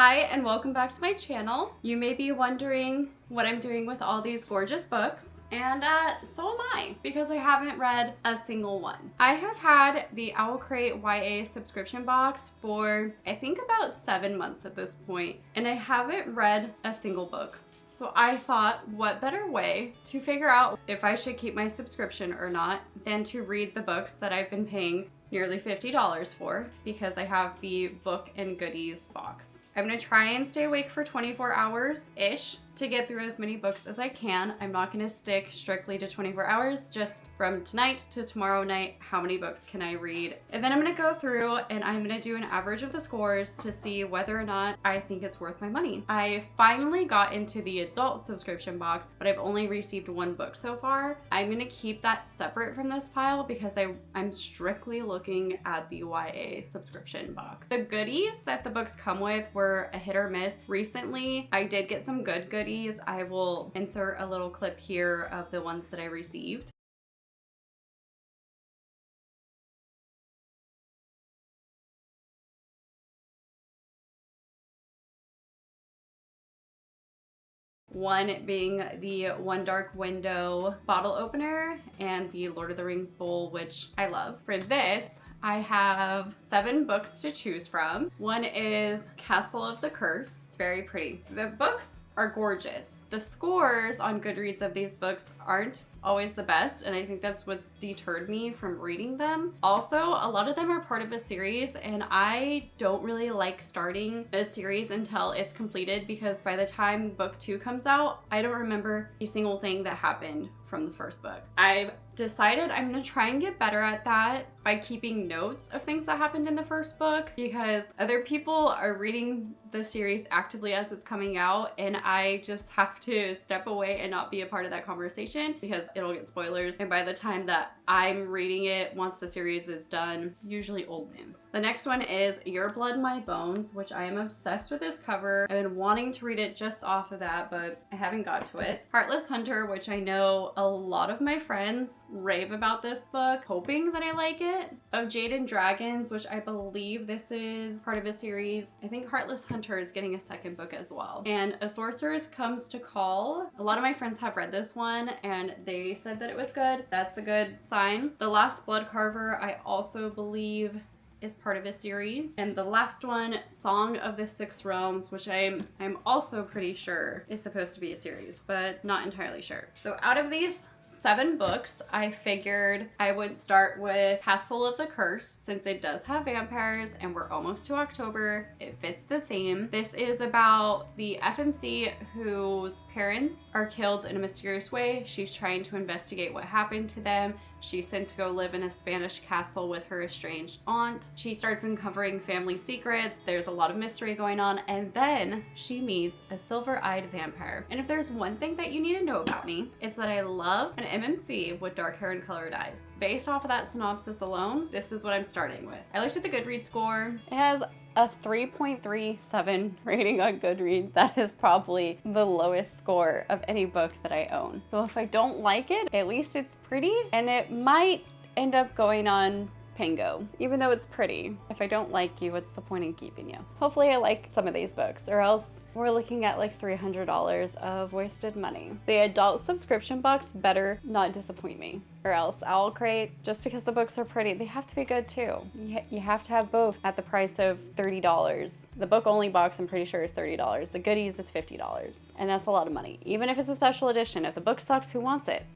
Hi, and welcome back to my channel. You may be wondering what I'm doing with all these gorgeous books, and so am I, because I haven't read a single one. I have had the OwlCrate YA subscription box for I think about 7 months at this point, and I haven't read a single book. So I thought, what better way to figure out if I should keep my subscription or not than to read the books that I've been paying nearly $50 for, because I have the book and goodies box. I'm gonna try and stay awake for 24 hours-ish to get through as many books as I can. I'm not gonna stick strictly to 24 hours, just from tonight to tomorrow night, how many books can I read? And then I'm gonna go through and I'm gonna do an average of the scores to see whether or not I think it's worth my money. I finally got into the adult subscription box, but I've only received one book so far. I'm gonna keep that separate from this pile because I'm strictly looking at the YA subscription box. The goodies that the books come with were a hit or miss. Recently, I did get some good goodies. I will insert a little clip here of the ones that I received. One being the One Dark Window bottle opener and the Lord of the Rings bowl, which I love. For this, I have 7 books to choose from. One is Castle of the Curse. It's very pretty. The books are gorgeous. The scores on Goodreads of these books aren't always the best, and I think that's what's deterred me from reading them. Also, a lot of them are part of a series, and I don't really like starting a series until it's completed, because by the time book 2 comes out, I don't remember a single thing that happened from the first book. I've decided I'm gonna try and get better at that by keeping notes of things that happened in the first book, because other people are reading the series actively as it's coming out, and I just have to step away and not be a part of that conversation because it'll get spoilers, and by the time that I'm reading it, once the series is done, usually old news. The next one is Your Blood, My Bones, which I am obsessed with this cover. I've been wanting to read it just off of that, but I haven't got to it. Heartless Hunter, which I know a lot of my friends rave about this book, hoping that I like it. Of Jade and Dragons, which I believe this is part of a series. I think Heartless Hunter is getting a second book as well. And A Sorceress Comes to Call. A lot of my friends have read this one and they said that it was good. That's a good sign. The Last Bloodcarver, I also believe is part of a series. And the last one, Song of the Six Realms, which I'm also pretty sure is supposed to be a series, but not entirely sure. So out of these 7 books, I figured I would start with Castle of the Curse, since it does have vampires and we're almost to October. It fits the theme. This is about the FMC whose parents are killed in a mysterious way. She's trying to investigate what happened to them. She's sent to go live in a Spanish castle with her estranged aunt. She starts uncovering family secrets. There's a lot of mystery going on, and then she meets a silver-eyed vampire. And if there's one thing that you need to know about me, it's that I love an MMC with dark hair and colored eyes. Based off of that synopsis alone, this is what I'm starting with. I looked at the Goodreads score. It has a 3.37 rating on Goodreads. That is probably the lowest score of any book that I own. So if I don't like it, at least it's pretty, and it might end up going on Pango, even though it's pretty. If I don't like you, what's the point in keeping you? Hopefully I like some of these books, or else we're looking at like $300 of wasted money. The adult subscription box better not disappoint me, or else OwlCrate, just because the books are pretty, they have to be good too. You have to have both at the price of $30. The book only box, I'm pretty sure, is $30. The goodies is $50, and that's a lot of money. Even if it's a special edition, if the book sucks, who wants it?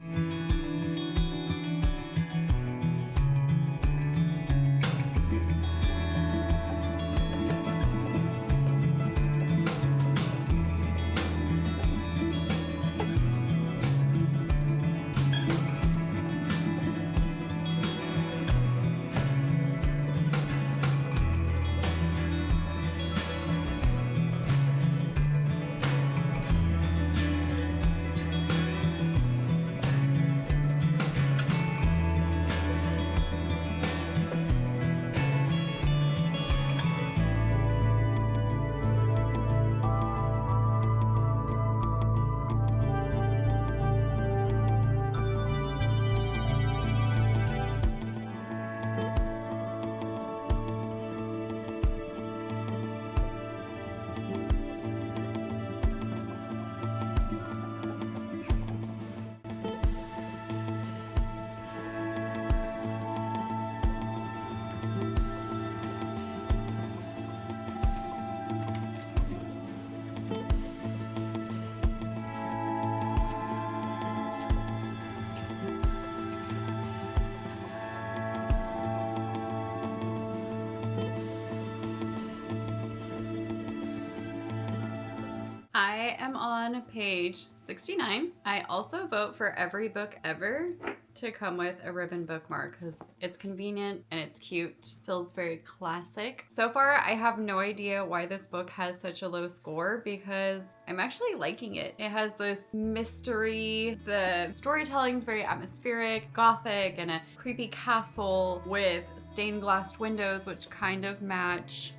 am on page 69. I also vote for every book ever to come with a ribbon bookmark because it's convenient and it's cute. Feels very classic. So far, I have no idea why this book has such a low score because I'm actually liking it. It has this mystery. The storytelling is very atmospheric, gothic, and a creepy castle with stained glass windows which kind of match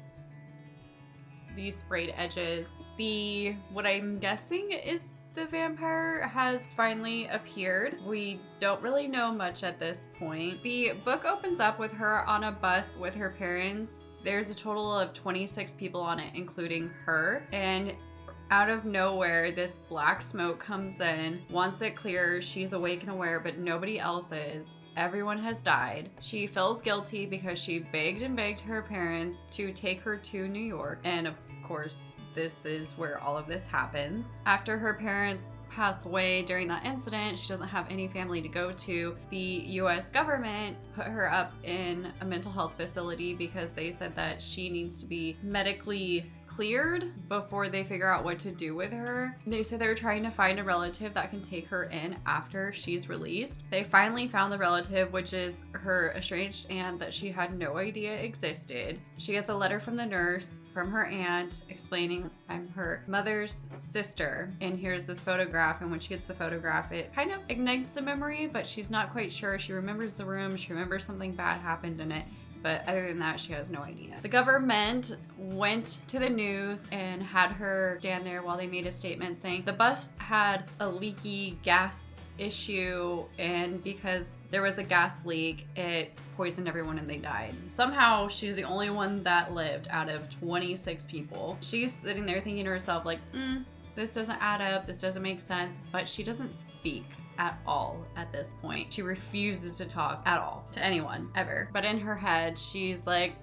these sprayed edges. What I'm guessing is the vampire has finally appeared. We don't really know much at this point. The book opens up with her on a bus with her parents. There's a total of 26 people on it, including her. And out of nowhere, this black smoke comes in. Once it clears, she's awake and aware, but nobody else is. Everyone has died. She feels guilty because she begged and begged her parents to take her to New York. And of course, this is where all of this happens. After her parents pass away during that incident, she doesn't have any family to go to. The US government put her up in a mental health facility because they said that she needs to be medically cleared before they figure out what to do with her. They said they're trying to find a relative that can take her in after she's released. They finally found the relative, which is her estranged aunt that she had no idea existed. She gets a letter from the nurse from her aunt explaining, I'm her mother's sister, and here's this photograph. And when she gets the photograph, it kind of ignites a memory, but she's not quite sure. She remembers the room, she remembers something bad happened in it, but other than that, she has no idea. The government went to the news and had her stand there while they made a statement saying the bus had a leaky gas issue, and because there was a gas leak, it poisoned everyone and they died. Somehow she's the only one that lived out of 26 people. She's sitting there thinking to herself like, this doesn't add up, this doesn't make sense, but she doesn't speak at all at this point. She refuses to talk at all to anyone ever. But in her head, she's like,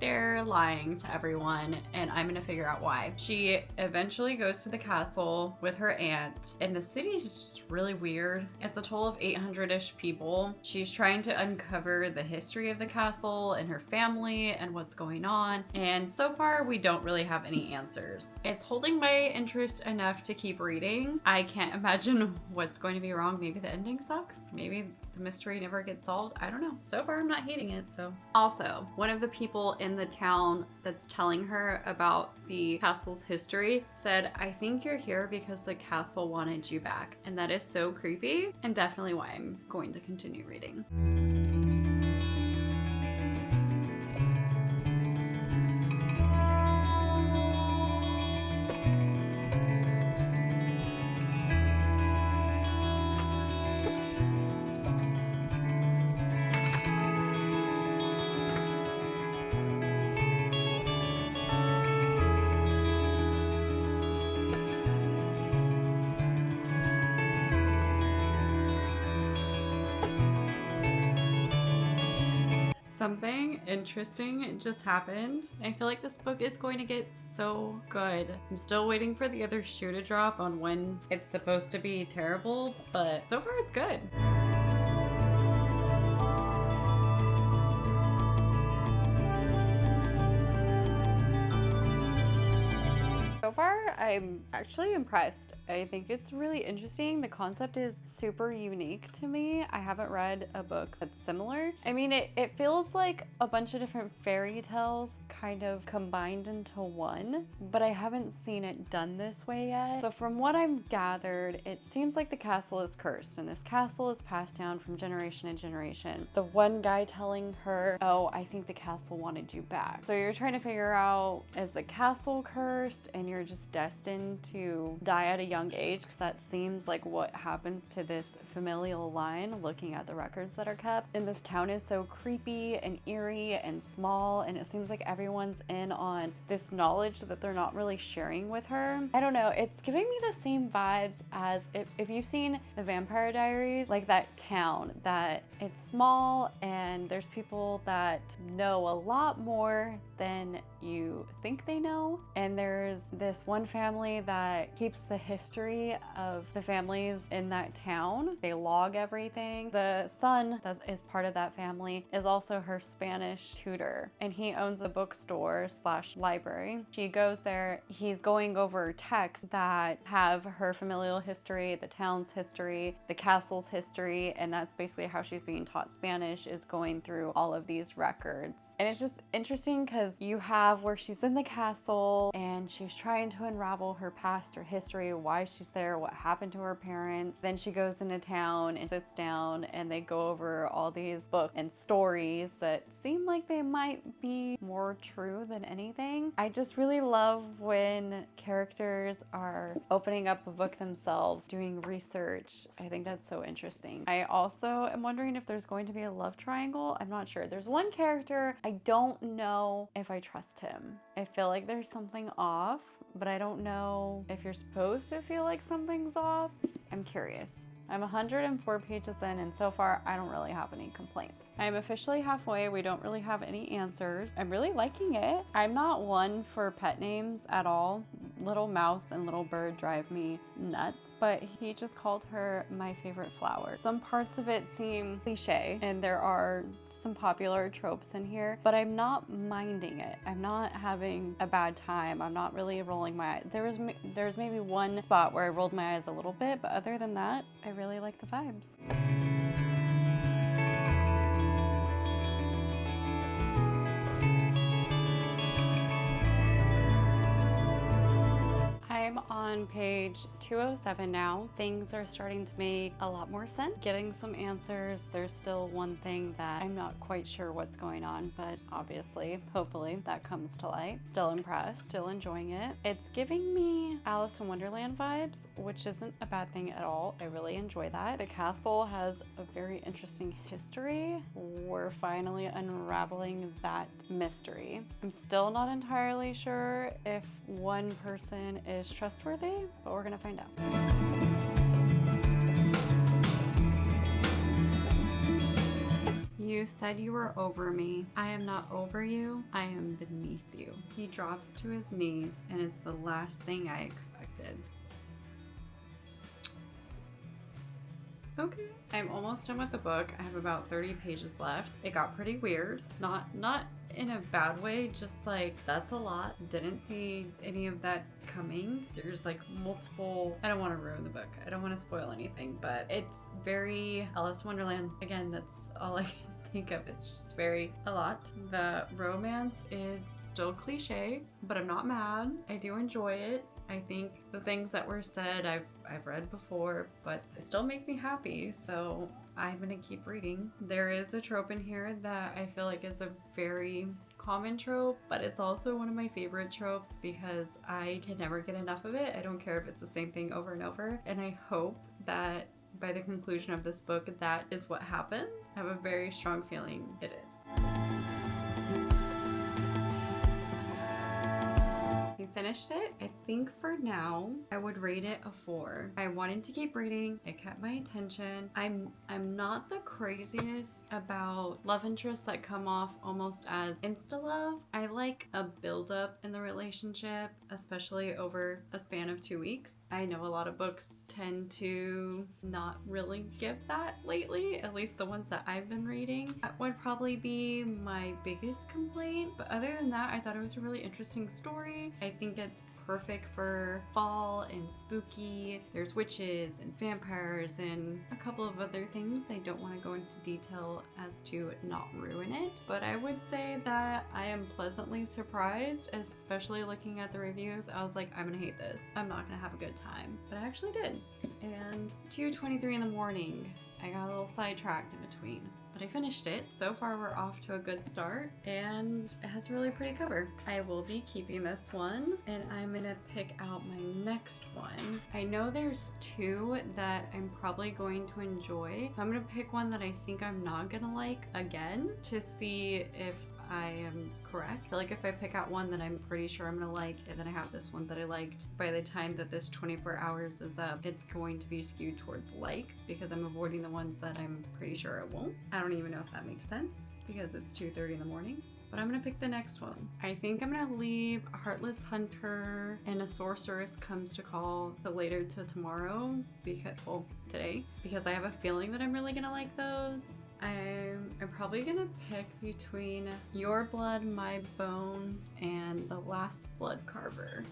they're lying to everyone and I'm gonna figure out why. She eventually goes to the castle with her aunt, and the city is just really weird. It's a total of 800-ish people. She's trying to uncover the history of the castle and her family and what's going on, and so far we don't really have any answers. It's holding my interest enough to keep reading. I can't imagine what's going to be wrong. Maybe the ending sucks. Maybe the mystery never gets solved. I don't know. So far I'm not hating it, so. Also, one of the people in the town that's telling her about the castle's history said, I think you're here because the castle wanted you back. And that is so creepy, and definitely why I'm going to continue reading. Something interesting just happened. I feel like this book is going to get so good. I'm still waiting for the other shoe to drop on when it's supposed to be terrible, but so far it's good. So far, I'm actually impressed. I think it's really interesting. The concept is super unique to me. I haven't read a book that's similar. I mean, it feels like a bunch of different fairy tales kind of combined into one, but I haven't seen it done this way yet. So from what I've gathered, it seems like the castle is cursed, and this castle is passed down from generation to generation. The one guy telling her, oh, I think the castle wanted you back. So you're trying to figure out, is the castle cursed and you're just destined to die at a young age? Because that seems like what happens to this familial line, looking at the records that are kept. And this town is so creepy and eerie and small, and it seems like everyone's in on this knowledge that they're not really sharing with her. I don't know, it's giving me the same vibes as if you've seen The Vampire Diaries, like that town, that it's small and there's people that know a lot more than you think they know. And there's this one family family that keeps the history of the families in that town. They log everything. The son that is part of that family is also her Spanish tutor, and he owns a bookstore slash library. She goes there. He's going over texts that have her familial history, the town's history, the castle's history, and that's basically how she's being taught Spanish, is going through all of these records. And it's just interesting because you have where she's in the castle and she's trying to unravel her past, her history, why she's there, what happened to her parents. Then she goes into town and sits down and they go over all these books and stories that seem like they might be more true than anything. I just really love when characters are opening up a book themselves, doing research. I think that's so interesting. I also am wondering if there's going to be a love triangle. I'm not sure. There's one character, I don't know if I trust him. I feel like there's something off, but I don't know if you're supposed to feel like something's off. I'm curious. I'm 104 pages in, and so far I don't really have any complaints. I'm officially halfway. We don't really have any answers. I'm really liking it. I'm not one for pet names at all. Little mouse and little bird drive me nuts, but he just called her my favorite flower. Some parts of it seem cliche, and there are some popular tropes in here, but I'm not minding it. I'm not having a bad time. I'm not really rolling my eyes. There's maybe one spot where I rolled my eyes a little bit, but other than that, I really like the vibes. I'm on page 207 now. Things are starting to make a lot more sense. Getting some answers. There's still one thing that I'm not quite sure what's going on, but obviously, hopefully that comes to light. Still impressed, still enjoying it. It's giving me Alice in Wonderland vibes, which isn't a bad thing at all. I really enjoy that. The castle has a very interesting history. We're finally unraveling that mystery. I'm still not entirely sure if one person is trustworthy, but we're gonna find out. You said you were over me. I am not over you. I am beneath you. He drops to his knees, and it's the last thing I expected. Okay. I'm almost done with the book. I have about 30 pages left. It got pretty weird. Not in a bad way, just like, that's a lot. Didn't see any of that coming. There's like multiple, I don't want to ruin the book. I don't want to spoil anything, but it's very Alice in Wonderland. Again, that's all I can think of. It's just very a lot. The romance is still cliche, but I'm not mad. I do enjoy it. I think the things that were said I've read before, but they still make me happy, so I'm gonna keep reading. There is a trope in here that I feel like is a very common trope, but it's also one of my favorite tropes because I can never get enough of it. I don't care if it's the same thing over and over, and I hope that by the conclusion of this book, that is what happens. I have a very strong feeling it is. Finished it. I think for now I would rate it a 4. I wanted to keep reading. It kept my attention. I'm not the craziest about love interests that come off almost as insta love. I like a build up in the relationship, especially over a span of 2 weeks. I know a lot of books tend to not really give that lately, at least the ones that I've been reading. That would probably be my biggest complaint, but other than that, I thought it was a really interesting story. I think it's perfect for fall and spooky. There's witches and vampires and a couple of other things. I don't want to go into detail as to not ruin it, but I would say that I am pleasantly surprised, especially looking at the reviews. I was like, I'm gonna hate this. I'm not gonna have a good time, but I actually did. And it's 2:23 in the morning. I got a little sidetracked in between, but I finished it. So far we're off to a good start, and it has a really pretty cover. I will be keeping this one, and I'm gonna pick out my next one. I know there's 2 that I'm probably going to enjoy, so I'm gonna pick one that I think I'm not gonna like again to see if I am correct. I feel like if I pick out one that I'm pretty sure I'm gonna like, and then I have this one that I liked, by the time that this 24 hours is up, it's going to be skewed towards like, because I'm avoiding the ones that I'm pretty sure it won't. I don't even know if that makes sense, because it's 2:30 in the morning. but I'm gonna pick the next one. I think I'm gonna leave Heartless Hunter and A Sorceress Comes to Call till later to tomorrow, because, well, today, because I have a feeling that I'm really gonna like those. I'm probably gonna pick between Your Blood, My Bones and The Last Bloodcarver.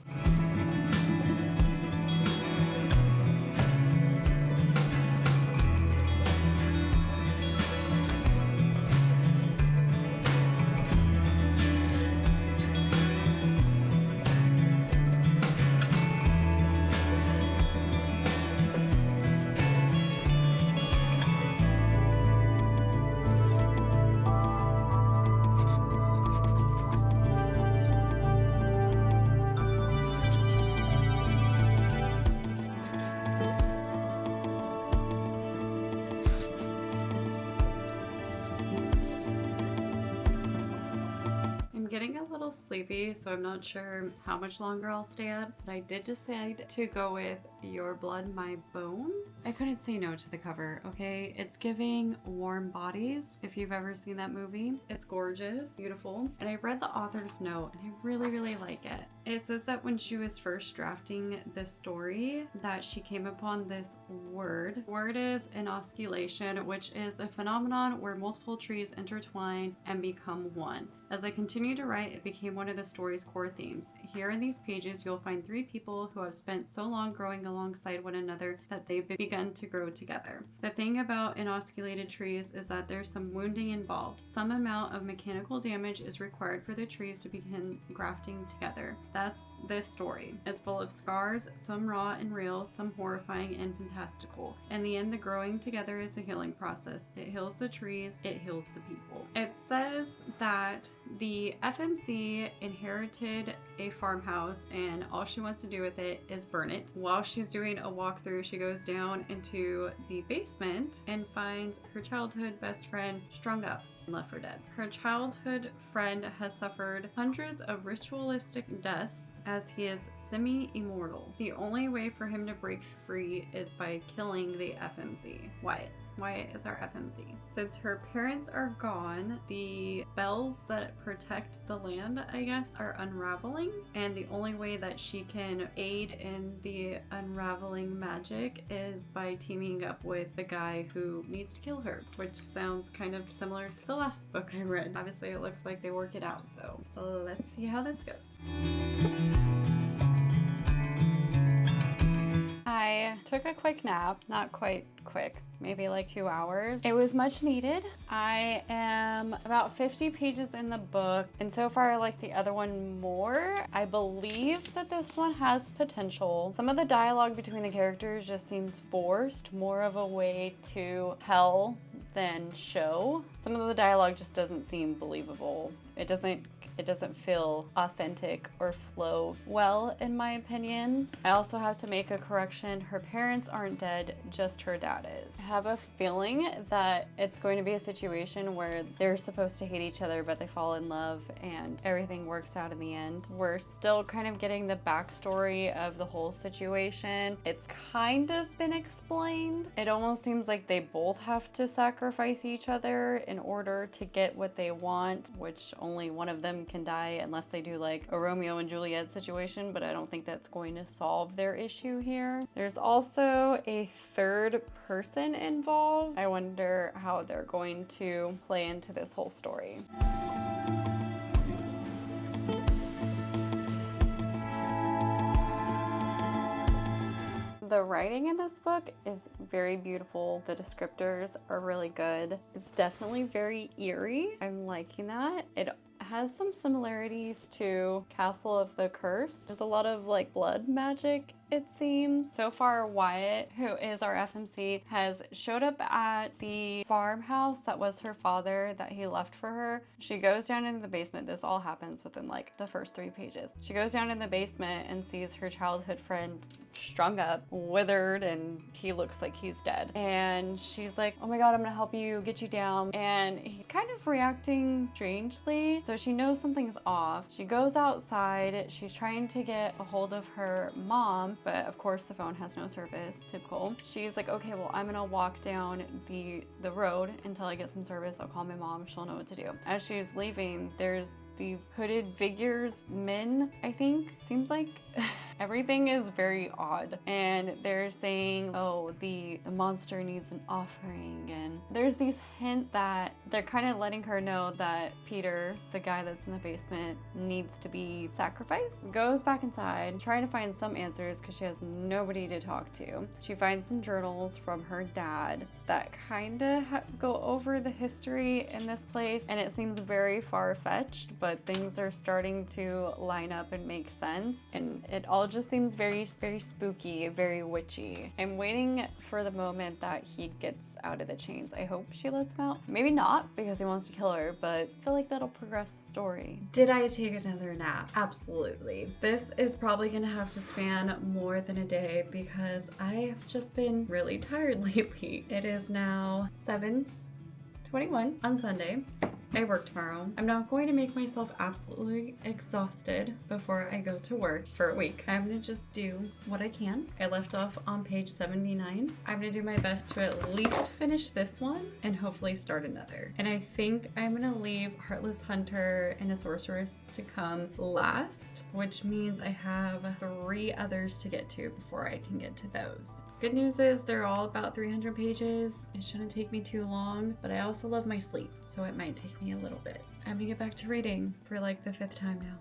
Getting a little sleepy, so I'm not sure how much longer I'll stay up, but I did decide to go with Your Blood, My Bones. I couldn't say no to the cover, okay? It's giving Warm Bodies, if you've ever seen that movie. It's gorgeous, beautiful, and I read the author's note and I really, really like it. It says that when she was first drafting the story, that she came upon this word. The word is inosculation, which is a phenomenon where multiple trees intertwine and become one. As I continued to write, it became one of the story's core themes. Here in these pages, you'll find 3 people who have spent so long growing alongside one another that they've begun to grow together. The thing about inosculated trees is that there's some wounding involved. Some amount of mechanical damage is required for the trees to begin grafting together. That's this story. It's full of scars, some raw and real, some horrifying and fantastical. In the end, the growing together is a healing process. It heals the trees, it heals the people. It says that the FMC inherited a farmhouse and all she wants to do with it is burn it. While she's doing a walkthrough, she goes down into the basement and finds her childhood best friend strung up and left for dead. Her childhood friend has suffered hundreds of ritualistic deaths as he is semi-immortal. The only way for him to break free is by killing the FMC. Wyatt is our FMC. Since her parents are gone, the spells that protect the land, I guess, are unraveling, and the only way that she can aid in the unraveling magic is by teaming up with the guy who needs to kill her, which sounds kind of similar to the last book I read. Obviously, it looks like they work it out, so let's see how this goes. I took a quick nap, not quite quick, maybe like 2 hours. It was much needed. I am about 50 pages in the book, and so far I like the other one more. I believe that this one has potential. Some of the dialogue between the characters just seems forced, more of a way to tell than show. Some of the dialogue just doesn't seem believable. It doesn't feel authentic or flow well, in my opinion. I also have to make a correction. Her parents aren't dead, just her dad is. I have a feeling that it's going to be a situation where they're supposed to hate each other, but they fall in love and everything works out in the end. We're still kind of getting the backstory of the whole situation. It's kind of been explained. It almost seems like they both have to sacrifice each other in order to get what they want, which only one of them can die unless they do like a Romeo and Juliet situation, but I don't think that's going to solve their issue here. There's also a third person involved. I wonder how they're going to play into this whole story. The writing in this book is very beautiful. The descriptors are really good. It's definitely very eerie. I'm liking that. It has some similarities to Castle of the Cursed. There's a lot of like blood magic, it seems. So far, Wyatt, who is our FMC, has showed up at the farmhouse that was her father that he left for her. She goes down into the basement. This all happens within like the first 3 pages. She goes down in the basement and sees her childhood friend strung up, withered, and he looks like he's dead. And she's like, oh my god, I'm gonna help you, get you down. And he's kind of reacting strangely, so she knows something's off. She goes outside. She's trying to get a hold of her mom, but of course the phone has no service. Typical. She's like, okay, well, I'm gonna walk down the road until I get some service. I'll call my mom, she'll know what to do. As she's leaving, there's these hooded figures, men, I think. Seems like everything is very odd. And they're saying, oh, the monster needs an offering. And there's these hints that they're kind of letting her know that Peter, the guy that's in the basement, needs to be sacrificed. Goes back inside, trying to find some answers because she has nobody to talk to. She finds some journals from her dad that kind of go over the history in this place. And it seems very far-fetched, but things are starting to line up and make sense. And it all just seems very, very spooky, very witchy. I'm waiting for the moment that he gets out of the chains. I hope she lets him out. Maybe not, because he wants to kill her, but I feel like that'll progress the story. Did I take another nap? Absolutely. This is probably gonna have to span more than a day because I have just been really tired lately. It is now 7:21 on Sunday. I work tomorrow. I'm not going to make myself absolutely exhausted before I go to work for a week. I'm gonna just do what I can. I left off on page 79. I'm gonna do my best to at least finish this one and hopefully start another. And I think I'm gonna leave Heartless Hunter and a Sorceress to come last, which means I have 3 others to get to before I can get to those. Good news is they're all about 300 pages. It shouldn't take me too long, but I also love my sleep, so it might take me a little bit. I'm gonna get back to reading for like the 5th time now.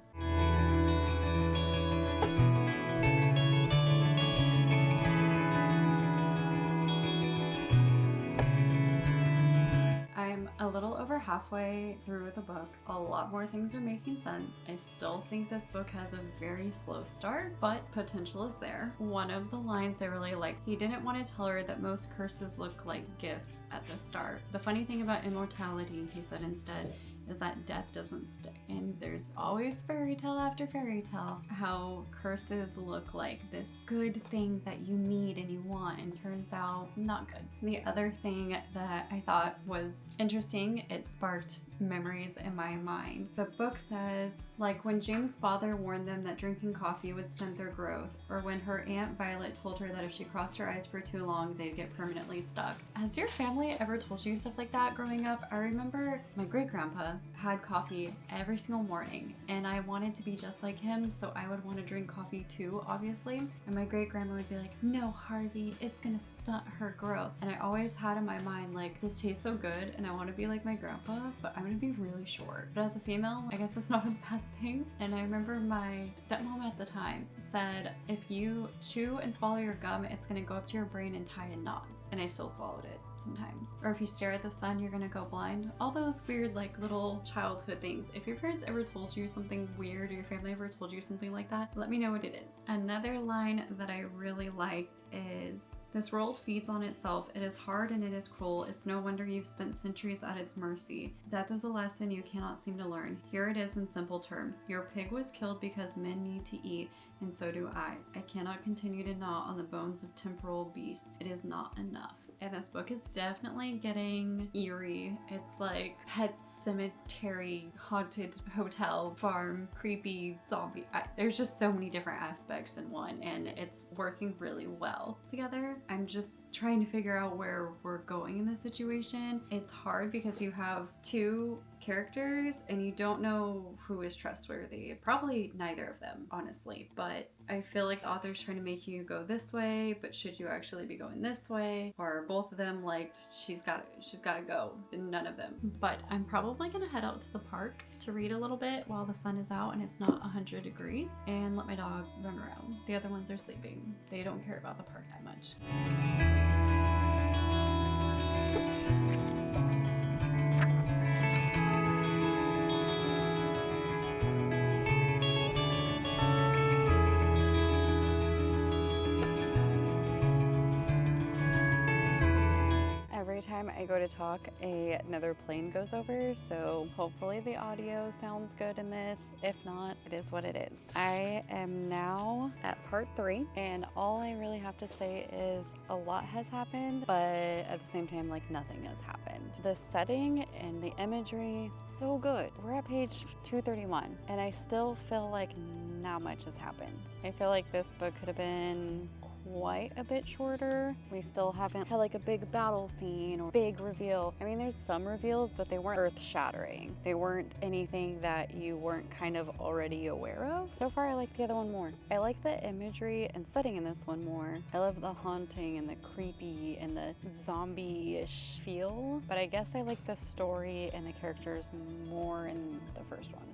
I'm a little over halfway through the book. A lot more things are making sense. I still think this book has a very slow start, but potential is there. One of the lines I really like, he didn't want to tell her that most curses look like gifts at the start. The funny thing about immortality, he said instead, is that death doesn't stick. And there's always fairy tale after fairy tale, how curses look like this good thing that you need and you want, and turns out not good. The other thing that I thought was interesting, it sparked memories in my mind. The book says, like when James' father warned them that drinking coffee would stunt their growth, or when her Aunt Violet told her that if she crossed her eyes for too long, they'd get permanently stuck. Has your family ever told you stuff like that growing up? I remember my great-grandpa had coffee every single morning, and I wanted to be just like him, so I would want to drink coffee too, obviously. And my great-grandma would be like, no, Harvey, it's gonna stunt her growth. And I always had in my mind, like, this tastes so good, and I want to be like my grandpa, but I'm gonna be really short. But as a female, I guess it's not a bad thing. And I remember my stepmom at the time said, if you chew and swallow your gum, it's gonna go up to your brain and tie in knots. And I still swallowed it sometimes. Or if you stare at the sun, you're gonna go blind. All those weird, like, little childhood things. If your parents ever told you something weird, or your family ever told you something like that, let me know what it is. Another line that I really liked is, this world feeds on itself. It is hard and it is cruel. It's no wonder you've spent centuries at its mercy. Death is a lesson you cannot seem to learn. Here it is in simple terms. Your pig was killed because men need to eat, and so do I. I cannot continue to gnaw on the bones of temporal beasts. It is not enough. And this book is definitely getting eerie. It's like pet cemetery, haunted hotel, farm, creepy zombie. There's just so many different aspects in one, and it's working really well together. I'm just trying to figure out where we're going in this situation. It's hard because you have 2 characters and you don't know who is trustworthy. Probably neither of them, honestly, but I feel like the author's trying to make you go this way, but should you actually be going this way? Or both of them, like, she's gotta go, and none of them. But I'm probably gonna head out to the park to read a little bit while the sun is out and it's not 100 degrees, and let my dog run around. The other ones are sleeping. They don't care about the park that much. every time I go to talk, another plane goes over, so hopefully the audio sounds good in this. If not, it is what it is. I am now at part 3, and all I really have to say is a lot has happened, but at the same time, like, nothing has happened. The setting and the imagery, so good. We're at page 231, and I still feel like not much has happened. I feel like this book could have been quite a bit shorter. We still haven't had like a big battle scene or big reveal. I mean, there's some reveals, but they weren't earth-shattering. They weren't anything that you weren't kind of already aware of. So far, I like the other one more. I like the imagery and setting in this one more. I love the haunting and the creepy and the zombie-ish feel, but I guess I like the story and the characters more in the first one.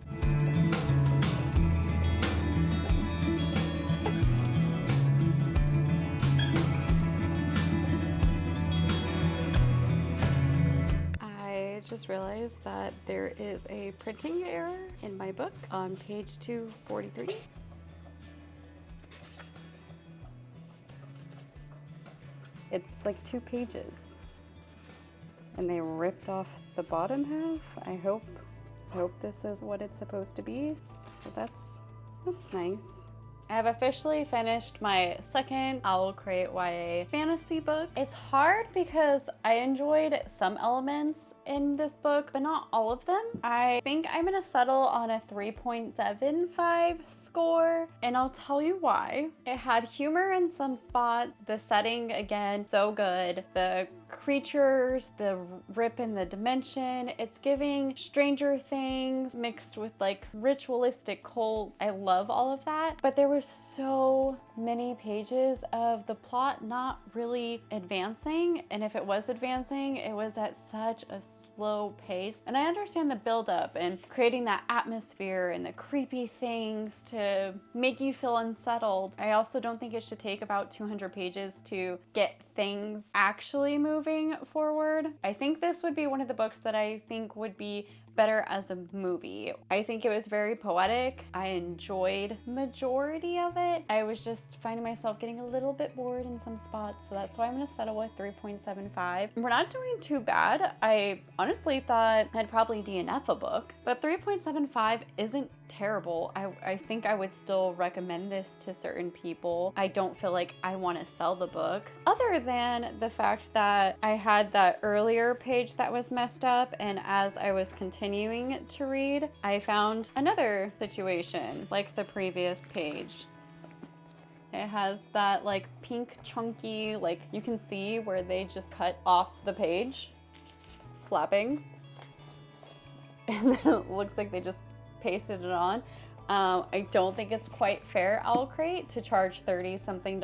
I just realized that there is a printing error in my book on page 243. It's like 2 pages, and they ripped off the bottom half. I hope this is what it's supposed to be. So that's nice. I have officially finished my second OwlCrate YA fantasy book. It's hard because I enjoyed some elements in this book, but not all of them. I think I'm gonna settle on a 3.75 score, and I'll tell you why. It had humor in some spots. The setting, again, so good. The creatures, the rip in the dimension. It's giving Stranger Things mixed with like ritualistic cults. I love all of that, but there were so many pages of the plot not really advancing, and if it was advancing, it was at such a slow pace. And I understand the buildup and creating that atmosphere and the creepy things to make you feel unsettled. I also don't think it should take about 200 pages to get things actually moving forward. I think this would be one of the books that I think would be better as a movie. I think it was very poetic. I enjoyed majority of it. I was just finding myself getting a little bit bored in some spots, so that's why I'm gonna settle with 3.75. We're not doing too bad. I honestly thought I'd probably DNF a book, but 3.75 isn't terrible. I think I would still recommend this to certain people. I don't feel like I want to sell the book, other than the fact that I had that earlier page that was messed up, and as I was continuing to read, I found another situation like the previous page. It has that like pink chunky, like you can see where they just cut off the page, flapping, and then it looks like they just pasted it on. I don't think it's quite fair, OwlCrate, to charge $30-something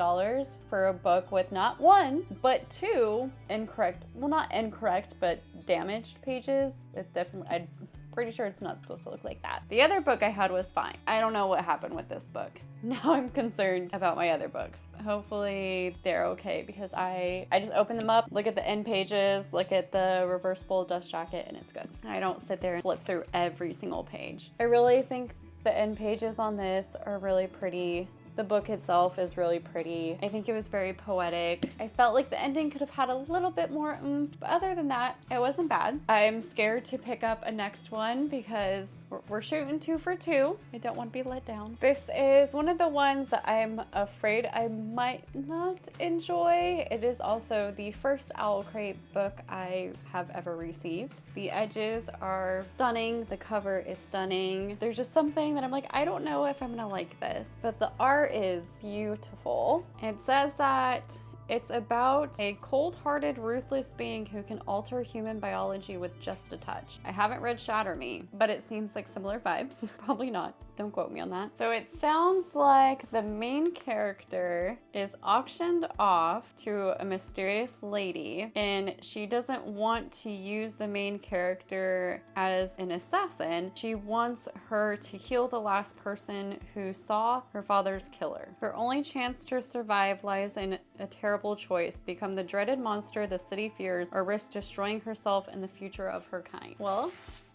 for a book with not 1, but 2 incorrect, well, not incorrect, but damaged pages. It definitely, I'm pretty sure it's not supposed to look like that. The other book I had was fine. I don't know what happened with this book. Now I'm concerned about my other books. Hopefully they're okay, because I just open them up, look at the end pages, look at the reversible dust jacket, and it's good. I don't sit there and flip through every single page. I really think the end pages on this are really pretty. The book itself is really pretty. I think it was very poetic. I felt like the ending could have had a little bit more oomph, but other than that, it wasn't bad. I'm scared to pick up a next one because we're shooting 2 for 2. I don't want to be let down. This is one of the ones that I'm afraid I might not enjoy. It is also the first OwlCrate book I have ever received. The edges are stunning. The cover is stunning. There's just something that I'm like, I don't know if I'm gonna like this, but the art is beautiful. It says that it's about a cold-hearted, ruthless being who can alter human biology with just a touch. I haven't read Shatter Me, but it seems like similar vibes. Probably not. Don't quote me on that. So it sounds like the main character is auctioned off to a mysterious lady, and she doesn't want to use the main character as an assassin. She wants her to heal the last person who saw her father's killer. Her only chance to survive lies in a terrible choice: become the dreaded monster the city fears, or risk destroying herself and the future of her kind. Well,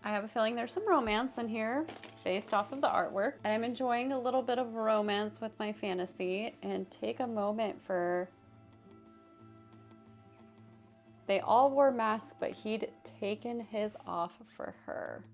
I have a feeling there's some romance in here based off of the artwork, and I'm enjoying a little bit of romance with my fantasy. And take a moment for They all wore masks, but he'd taken his off for her.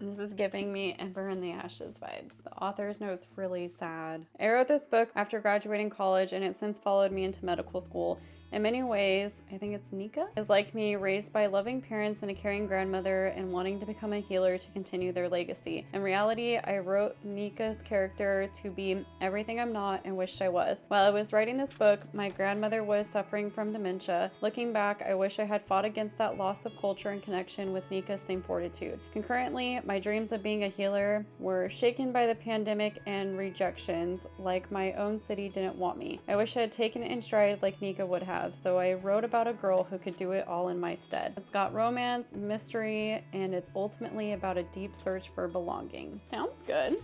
This is giving me Ember in the Ashes vibes. The author's note's really sad. I wrote this book after graduating college, and it since followed me into medical school. In many ways, I think it's Nika, is like me, raised by loving parents and a caring grandmother and wanting to become a healer to continue their legacy. In reality, I wrote Nika's character to be everything I'm not and wished I was. While I was writing this book, my grandmother was suffering from dementia. Looking back, I wish I had fought against that loss of culture and connection with Nika's same fortitude. Concurrently, my dreams of being a healer were shaken by the pandemic and rejections, like my own city didn't want me. I wish I had taken it in stride like Nika would have. So I wrote about a girl who could do it all in my stead. It's got romance, mystery, and it's ultimately about a deep search for belonging. Sounds good.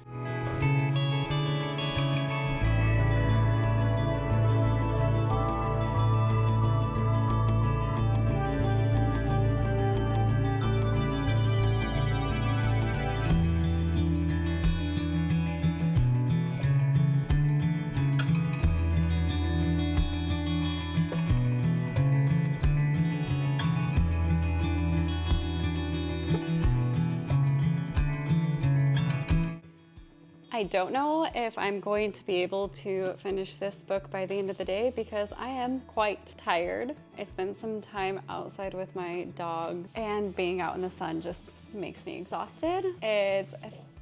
I don't know if I'm going to be able to finish this book by the end of the day because I am quite tired. I spent some time outside with my dog, and being out in the sun just makes me exhausted. It's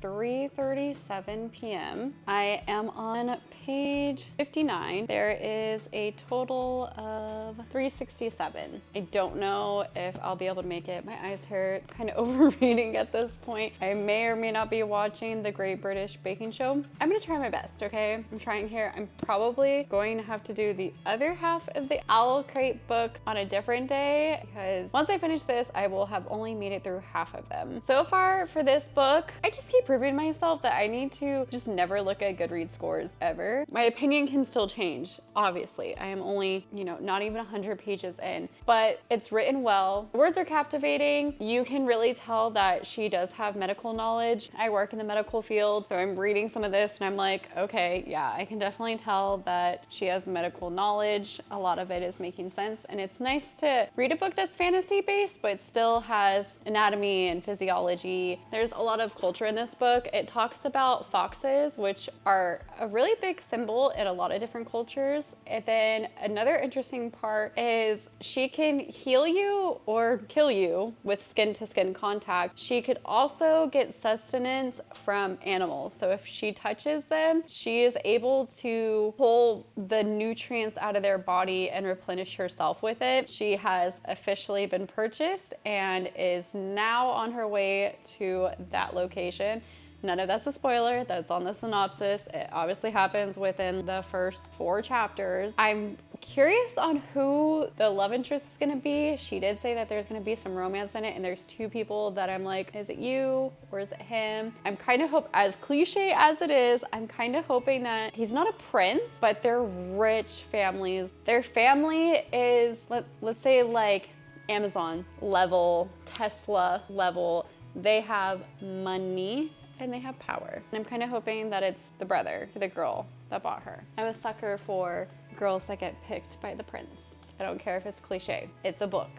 3:37 p.m. I am on page 59. There is a total of 367. I don't know if I'll be able to make it. My eyes hurt, kind of overreading at this point. I may or may not be watching the Great British Baking Show. I'm gonna try my best, okay? I'm trying here. I'm probably going to have to do the other half of the OwlCrate book on a different day because once I finish this, I will have only made it through half of them. So far for this book, I just keep proving myself that I need to just never look at Goodreads scores ever. My opinion can still change, obviously. I am only, not even 100 pages in, but it's written well. The words are captivating. You can really tell that she does have medical knowledge. I work in the medical field, so I'm reading some of this and I'm like, okay, yeah, I can definitely tell that she has medical knowledge. A lot of it is making sense, and it's nice to read a book that's fantasy based, but still has anatomy and physiology. There's a lot of culture in this book. It talks about foxes, which are a really big symbol in a lot of different cultures. And then another interesting part is she can heal you or kill you with skin to skin contact. She could also get sustenance from animals. So if she touches them, she is able to pull the nutrients out of their body and replenish herself with it. She has officially been purchased and is now on her way to that location. None of that's a spoiler, that's on the synopsis. It obviously happens within the first 4 chapters. I'm curious on who the love interest is gonna be. She did say that there's gonna be some romance in it, and there's 2 people that I'm like, is it you or is it him? I'm kind of as cliche as it is, I'm kind of hoping that he's not a prince, but they're rich families. Their family is, let's say like Amazon level, Tesla level. They have money and they have power. And I'm kind of hoping that it's the brother to the girl that bought her. I'm a sucker for girls that get picked by the prince. I don't care if it's cliche, it's a book.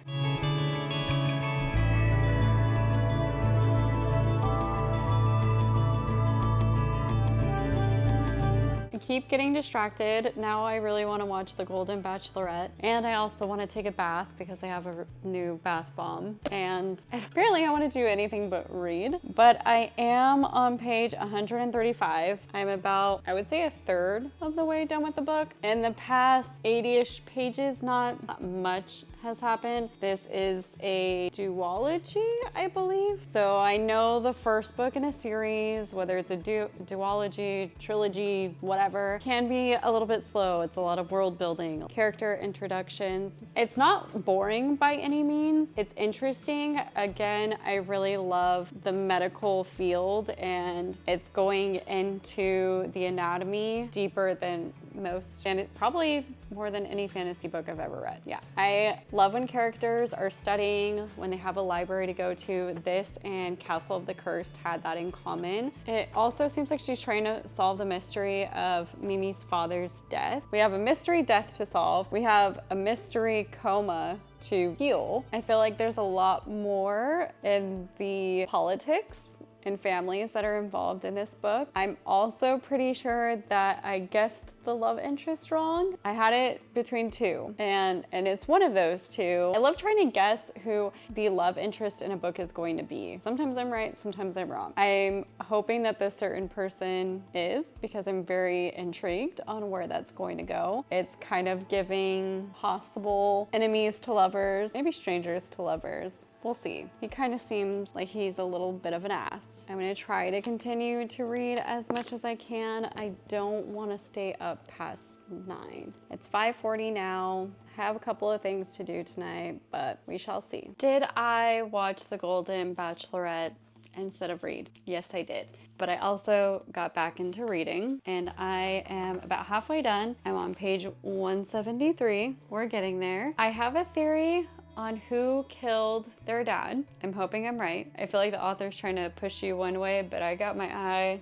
I keep getting distracted. Now I really want to watch The Golden Bachelorette, and I also want to take a bath because they have a new bath bomb, and apparently I want to do anything but read. But I am on page 135. I'm about, I would say, a third of the way done with the book. In the past 80-ish pages, not much has happened. This is a duology, I believe. So I know the first book in a series, whether it's a duology, trilogy, whatever, can be a little bit slow. It's a lot of world building, character introductions. It's not boring by any means. It's interesting. Again, I really love the medical field, and it's going into the anatomy deeper than most, and it probably more than any fantasy book I've ever read. Yeah, I love when characters are studying, when they have a library to go to. This and Castle of the Cursed had that in common. It also seems like she's trying to solve the mystery of Mimi's father's death. We have a mystery death to solve. We have a mystery coma to heal. I feel like there's a lot more in the politics and families that are involved in this book. I'm also pretty sure that I guessed the love interest wrong. I had it between two, and it's one of those two. I love trying to guess who the love interest in a book is going to be. Sometimes I'm right, sometimes I'm wrong. I'm hoping that this certain person is, because I'm very intrigued on where that's going to go. It's kind of giving possible enemies to lovers, maybe strangers to lovers. We'll see. He kind of seems like he's a little bit of an ass. I'm gonna try to continue to read as much as I can. I don't wanna stay up past 9. It's 5:40 now. I have a couple of things to do tonight, but we shall see. Did I watch The Golden Bachelorette instead of read? Yes, I did. But I also got back into reading, and I am about halfway done. I'm on page 173. We're getting there. I have a theory on who killed their dad. I'm hoping I'm right. I feel like the author's trying to push you one way, but I got my eye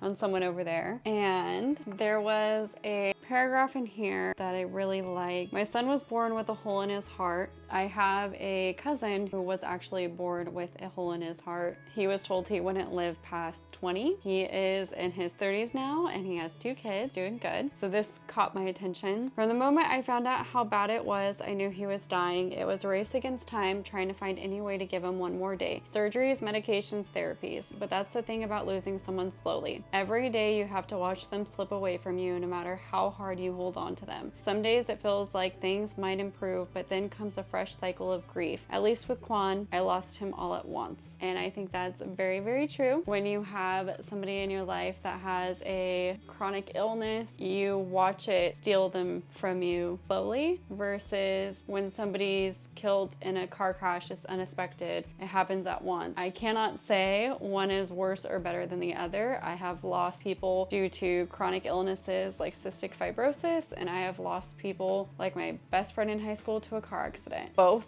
on someone over there. And there was a paragraph in here that I really like. My son was born with a hole in his heart. I have a cousin who was actually born with a hole in his heart. He was told he wouldn't live past 20. He is in his 30s now, and he has 2 kids, doing good. So this caught my attention. From the moment I found out how bad it was, I knew he was dying. It was a race against time, trying to find any way to give him one more day. Surgeries, medications, therapies. But that's the thing about losing someone slowly. Every day you have to watch them slip away from you, no matter how hard you hold on to them. Some days it feels like things might improve, but then comes a fresh cycle of grief. At least with Quan, I lost him all at once. And I think that's very, very true. When you have somebody in your life that has a chronic illness, you watch it steal them from you slowly, versus when somebody's killed in a car crash, it's unexpected. It happens at once. I cannot say one is worse or better than the other. I have lost people due to chronic illnesses like cystic fibrosis, and I have lost people like my best friend in high school to a car accident. Both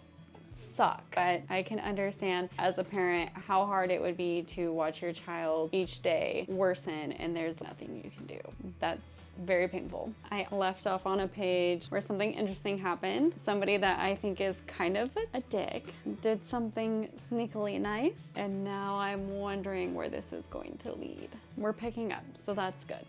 suck, but I can understand as a parent how hard it would be to watch your child each day worsen and there's nothing you can do. That's very painful. I left off on a page where something interesting happened. Somebody that I think is kind of a dick did something sneakily nice, and now I'm wondering where this is going to lead. We're picking up, so that's good.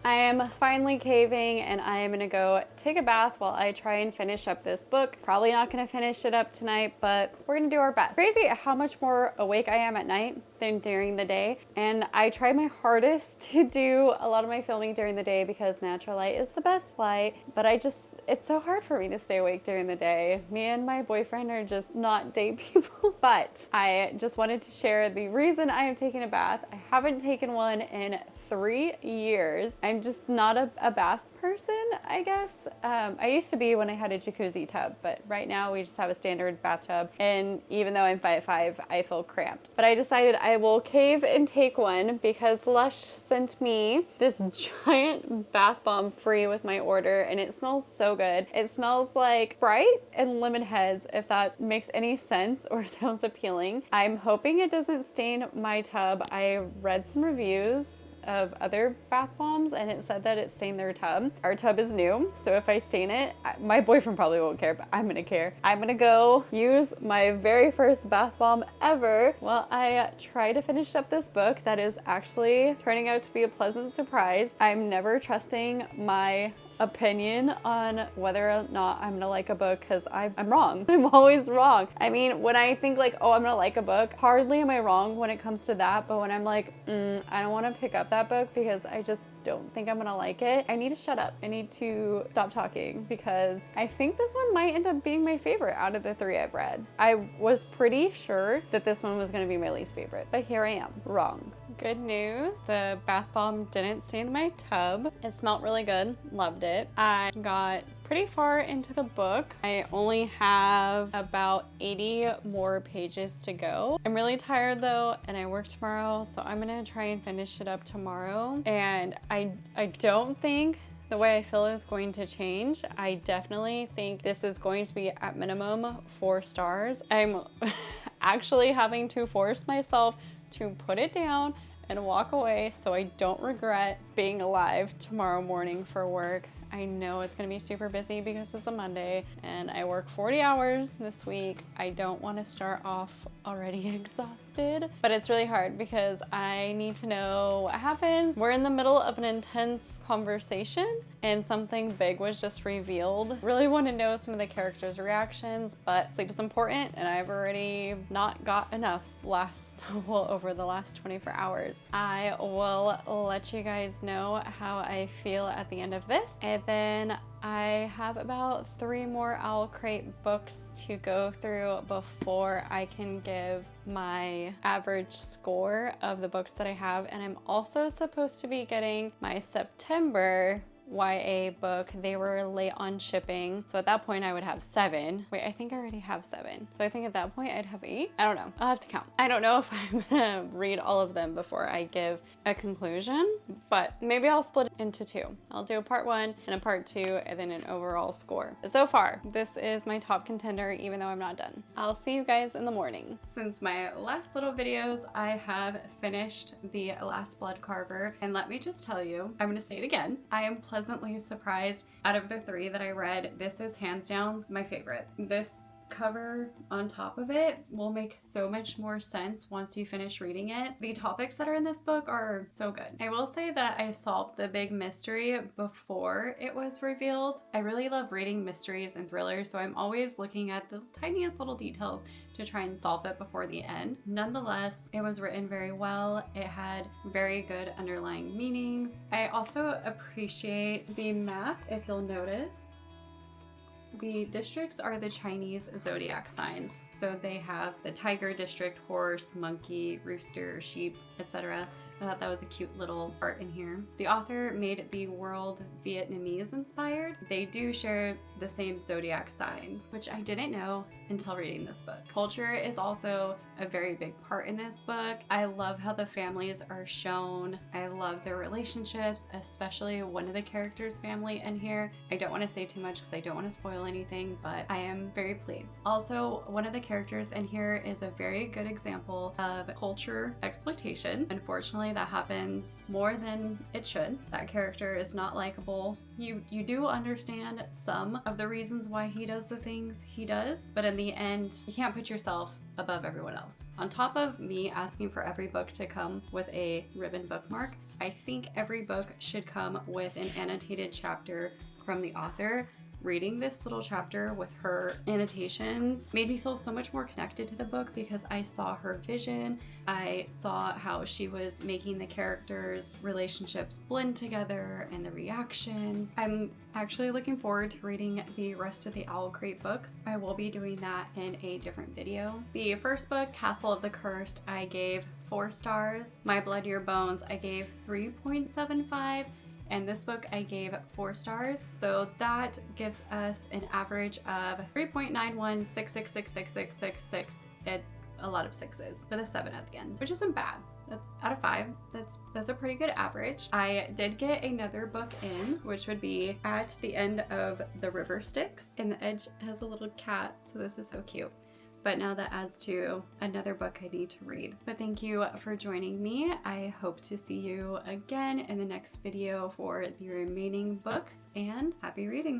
I am finally caving, and I am gonna go take a bath while I try and finish up this book. Probably not gonna finish it up tonight, but we're gonna do our best. Crazy how much more awake I am at night than during the day, and I try my hardest to do a lot of my filming during the day because natural light is the best light, but it's so hard for me to stay awake during the day. Me and my boyfriend are just not day people. But I just wanted to share the reason I am taking a bath. I haven't taken one in 3 years. I'm just not a bath person, I guess. I used to be when I had a jacuzzi tub, but right now we just have a standard bathtub, and even though I'm 5'5", I feel cramped. But I decided I will cave and take one because Lush sent me this giant bath bomb free with my order, and it smells so good. It smells like Sprite and lemon heads, if that makes any sense or sounds appealing. I'm hoping it doesn't stain my tub. I read some reviews of other bath bombs, and it said that it stained their tub. Our tub is new, so if I stain it, my boyfriend probably won't care, but I'm gonna care. I'm gonna go use my very first bath bomb ever while I try to finish up this book that is actually turning out to be a pleasant surprise. I'm never trusting my opinion on whether or not I'm gonna like a book because I'm wrong. I'm always wrong. I mean, when I think like, oh, I'm gonna like a book, hardly am I wrong when it comes to that, but when I'm like, I don't want to pick up that book because I just don't think I'm gonna like it, I need to shut up. I need to stop talking because I think this one might end up being my favorite out of the 3 I've read. I was pretty sure that this one was gonna be my least favorite, but here I am, wrong. Good news, the bath bomb didn't stain my tub. It smelled really good, loved it. I got pretty far into the book. I only have about 80 more pages to go. I'm really tired though, and I work tomorrow, so I'm gonna try and finish it up tomorrow. And I don't think the way I feel is going to change. I definitely think this is going to be at minimum 4 stars. I'm actually having to force myself to put it down and walk away so I don't regret being alive tomorrow morning for work. I know it's gonna be super busy because it's a Monday and I work 40 hours this week. I don't wanna start off already exhausted, but it's really hard because I need to know what happens. We're in the middle of an intense conversation and something big was just revealed. Really wanna know some of the characters' reactions, but sleep is important and I've already not got enough over the last 24 hours. I will let you guys know how I feel at the end of this. And then I have about 3 more OwlCrate books to go through before I can give my average score of the books that I have. And I'm also supposed to be getting my September YA book. They were late on shipping, so at that point I would have 7. Wait, I think I already have 7, so I think at that point I'd have 8. I don't know, I'll have to count. I don't know if I'm gonna read all of them before I give a conclusion, but maybe I'll split it into 2. I'll do a part 1 and a part 2 and then an overall score. So far this is my top contender, even though I'm not done. I'll see you guys in the morning. Since my last little videos, I have finished the Last Bloodcarver, and let me just tell you, I'm gonna say it again, I am pleasantly surprised. Out of the 3 that I read, this is hands down my favorite. This cover on top of it will make so much more sense once you finish reading it. The topics that are in this book are so good. I will say that I solved the big mystery before it was revealed. I really love reading mysteries and thrillers, so I'm always looking at the tiniest little details to try and solve it before the end. Nonetheless, it was written very well. It had very good underlying meanings. I also appreciate the map, if you'll notice. The districts are the Chinese zodiac signs. So they have the tiger district, horse, monkey, rooster, sheep, etc. I thought that was a cute little art in here. The author made the world Vietnamese inspired. They do share the same zodiac sign, which I didn't know until reading this book. Culture is also a very big part in this book. I love how the families are shown. I love their relationships, especially one of the characters' family in here. I don't want to say too much because I don't want to spoil anything, but I am very pleased. Also, one of the characters in here is a very good example of culture exploitation. Unfortunately, that happens more than it should. That character is not likable. You do understand some of the reasons why he does the things he does, but in the end, you can't put yourself above everyone else. On top of me asking for every book to come with a ribbon bookmark, I think every book should come with an annotated chapter from the author. Reading this little chapter with her annotations made me feel so much more connected to the book because I saw her vision. I saw how she was making the characters' relationships blend together and the reactions. I'm actually looking forward to reading the rest of the OwlCrate books. I will be doing that in a different video. The first book, Castle of the Cursed, I gave 4 stars. My Blood, Your Bones, I gave 3.75. And this book I gave 4 stars. So that gives us an average of 3.91666666, and a lot of 6s with a 7 at the end, which isn't bad. That's out of 5. That's a pretty good average. I did get another book in, which would be At the End of the River Styx, and the edge has a little cat, so this is so cute. But now that adds to another book I need to read. But thank you for joining me. I hope to see you again in the next video for the remaining books, and happy reading.